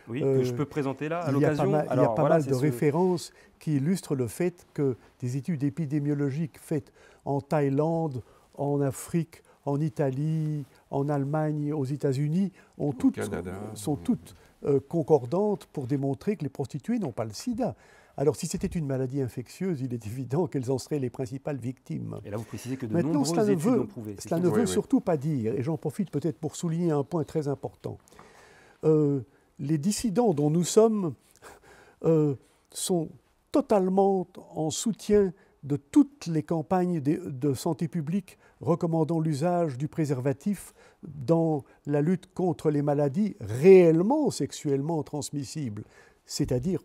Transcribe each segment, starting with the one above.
Oui, que je peux présenter là à Il y a l'occasion. pas mal de références qui illustrent le fait que des études épidémiologiques faites en Thaïlande, en Afrique, en Italie, en Allemagne, aux États-Unis, sont toutes concordantes pour démontrer que les prostituées n'ont pas le sida. Alors, si c'était une maladie infectieuse, il est évident qu'elles en seraient les principales victimes. Et là, vous précisez que de Maintenant, nombreuses études l'ont prouvé. Cela ne veut surtout pas dire, et j'en profite peut-être pour souligner un point très important, les dissidents dont nous sommes sont totalement en soutien de toutes les campagnes de santé publique recommandant l'usage du préservatif dans la lutte contre les maladies réellement sexuellement transmissibles. C'est-à-dire,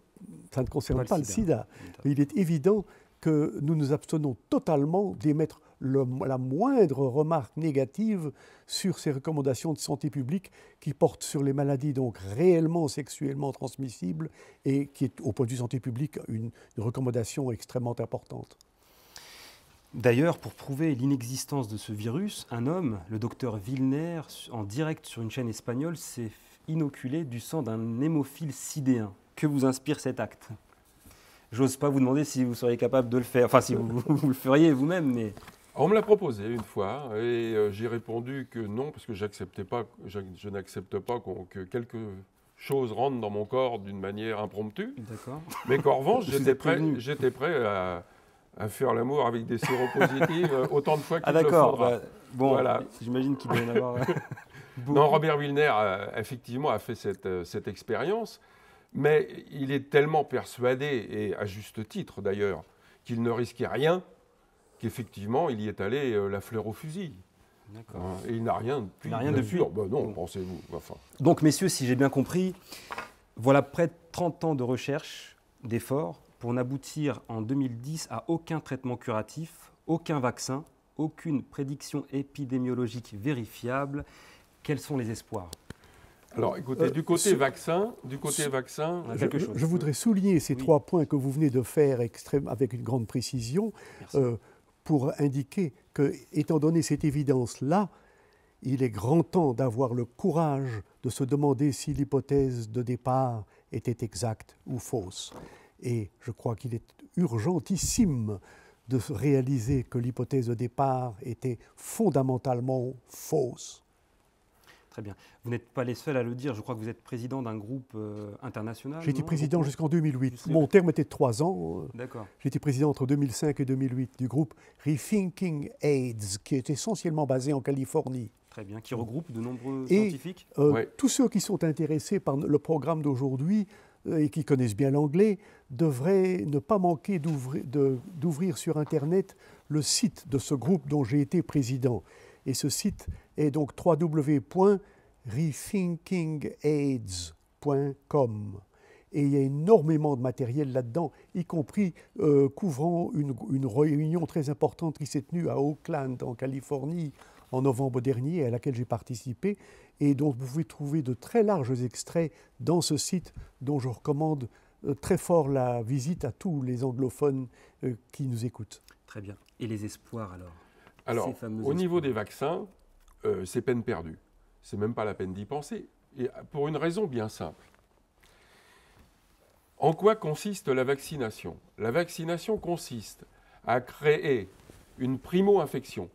ça ne concerne pas le sida. Mais il est évident que nous nous abstenons totalement d'émettre la moindre remarque négative sur ces recommandations de santé publique qui portent sur les maladies donc réellement sexuellement transmissibles et qui est, au point de vue santé publique, une recommandation extrêmement importante. D'ailleurs, pour prouver l'inexistence de ce virus, un homme, le docteur Wilner, en direct sur une chaîne espagnole, s'est inoculé du sang d'un hémophile sidéen. Que vous inspire cet acte? J'ose pas vous demander si vous seriez capable de le faire, enfin si vous le feriez vous-même, mais... On me l'a proposé une fois et j'ai répondu que non, parce que je n'accepte pas que quelque chose rentre dans mon corps d'une manière impromptue. D'accord. Mais qu'en revanche, j'étais prêt à faire l'amour avec des séropositives autant de fois qu'il le faudra. Bon, voilà. J'imagine qu'il doit y en avoir beaucoup. Non, Robert Wilner, effectivement, a fait cette expérience, mais il est tellement persuadé, et à juste titre d'ailleurs, qu'il ne risquait rien, qu'effectivement, il y est allé la fleur au fusil. D'accord. Et il n'a rien depuis. Il n'a rien depuis. Ben non, pensez-vous. Enfin. Donc, messieurs, si j'ai bien compris, voilà près de 30 ans de recherche, d'efforts, pour n'aboutir en 2010 à aucun traitement curatif, aucun vaccin, aucune prédiction épidémiologique vérifiable. Quels sont les espoirs? Alors, écoutez, du côté vaccin, je voudrais souligner ces trois points que vous venez de faire avec une grande précision pour indiquer que, étant donné cette évidence-là, il est grand temps d'avoir le courage de se demander si l'hypothèse de départ était exacte ou fausse. Et je crois qu'il est urgentissime de réaliser que l'hypothèse de départ était fondamentalement fausse. Très bien. Vous n'êtes pas les seuls à le dire. Je crois que vous êtes président d'un groupe international. J'ai été président jusqu'en 2008. Mon terme était de 3 ans. D'accord. J'ai été président entre 2005 et 2008 du groupe Rethinking AIDS, qui est essentiellement basé en Californie. Très bien. Qui regroupe de nombreux scientifiques. Tous ceux qui sont intéressés par le programme d'aujourd'hui et qui connaissent bien l'anglais devraient ne pas manquer d'ouvrir sur Internet le site de ce groupe dont j'ai été président. Et ce site est donc www.rethinkingaids.com. Et il y a énormément de matériel là-dedans, y compris couvrant une réunion très importante qui s'est tenue à Oakland, en Californie, en novembre dernier, à laquelle j'ai participé, et dont vous pouvez trouver de très larges extraits dans ce site, dont je recommande très fort la visite à tous les anglophones qui nous écoutent. Très bien. Et les espoirs alors? Alors, au niveau des vaccins, c'est peine perdue. C'est même pas la peine d'y penser. Et pour une raison bien simple. En quoi consiste la vaccination? La vaccination consiste à créer une primo-infection,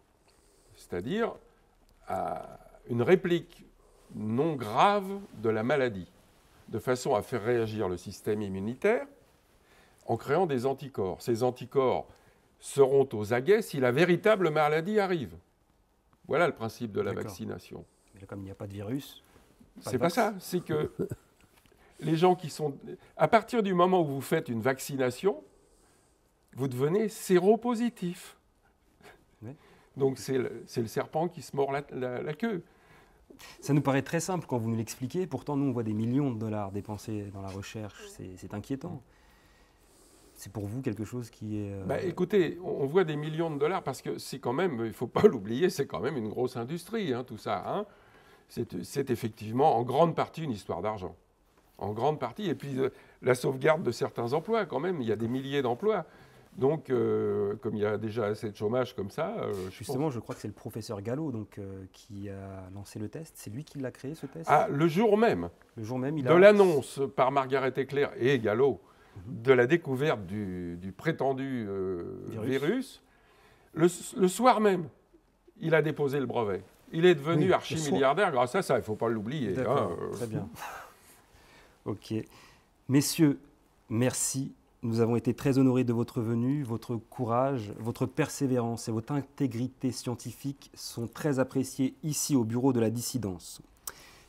c'est-à-dire une réplique non grave de la maladie, de façon à faire réagir le système immunitaire en créant des anticorps. Ces anticorps seront aux aguets si la véritable maladie arrive. Voilà le principe de la vaccination. Mais là, comme il n'y a pas de virus... C'est pas ça, c'est que les gens qui sont... À partir du moment où vous faites une vaccination, vous devenez séropositif. Oui. Donc c'est le serpent qui se mord la queue. Ça nous paraît très simple quand vous nous l'expliquez, pourtant nous on voit des millions de dollars dépensés dans la recherche, c'est inquiétant. C'est pour vous quelque chose qui est... Écoutez, on voit des millions de dollars parce que c'est quand même, il ne faut pas l'oublier, c'est quand même une grosse industrie, tout ça. Hein. C'est effectivement en grande partie une histoire d'argent. En grande partie. Et puis la sauvegarde de certains emplois quand même, il y a des milliers d'emplois. Donc, comme il y a déjà assez de chômage comme ça, Justement, je crois que c'est le professeur Gallo qui a lancé le test. C'est lui qui l'a créé, ce test? Ah, le jour même Le jour même, de l'annonce par Margaret Eclair et Gallo de la découverte du prétendu virus, le soir même, il a déposé le brevet. Il est devenu archi-milliardaire grâce à ça, il ne faut pas l'oublier. D'accord, très bien. Ok. Messieurs, merci. Nous avons été très honorés de votre venue. Votre courage, votre persévérance et votre intégrité scientifique sont très appréciés ici au bureau de la dissidence.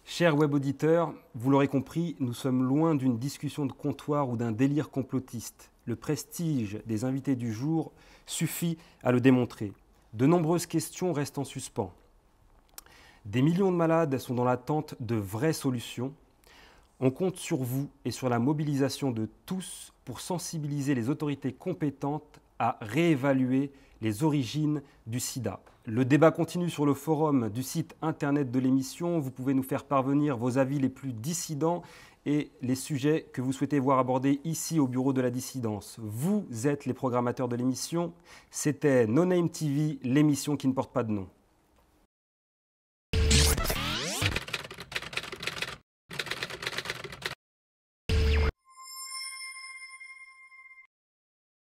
Chers web auditeurs, vous l'aurez compris, nous sommes loin d'une discussion de comptoir ou d'un délire complotiste. Le prestige des invités du jour suffit à le démontrer. De nombreuses questions restent en suspens. Des millions de malades sont dans l'attente de vraies solutions. On compte sur vous et sur la mobilisation de tous pour sensibiliser les autorités compétentes à réévaluer les origines du sida. Le débat continue sur le forum du site internet de l'émission. Vous pouvez nous faire parvenir vos avis les plus dissidents et les sujets que vous souhaitez voir abordés ici au bureau de la dissidence. Vous êtes les programmateurs de l'émission. C'était No Name TV, l'émission qui ne porte pas de nom.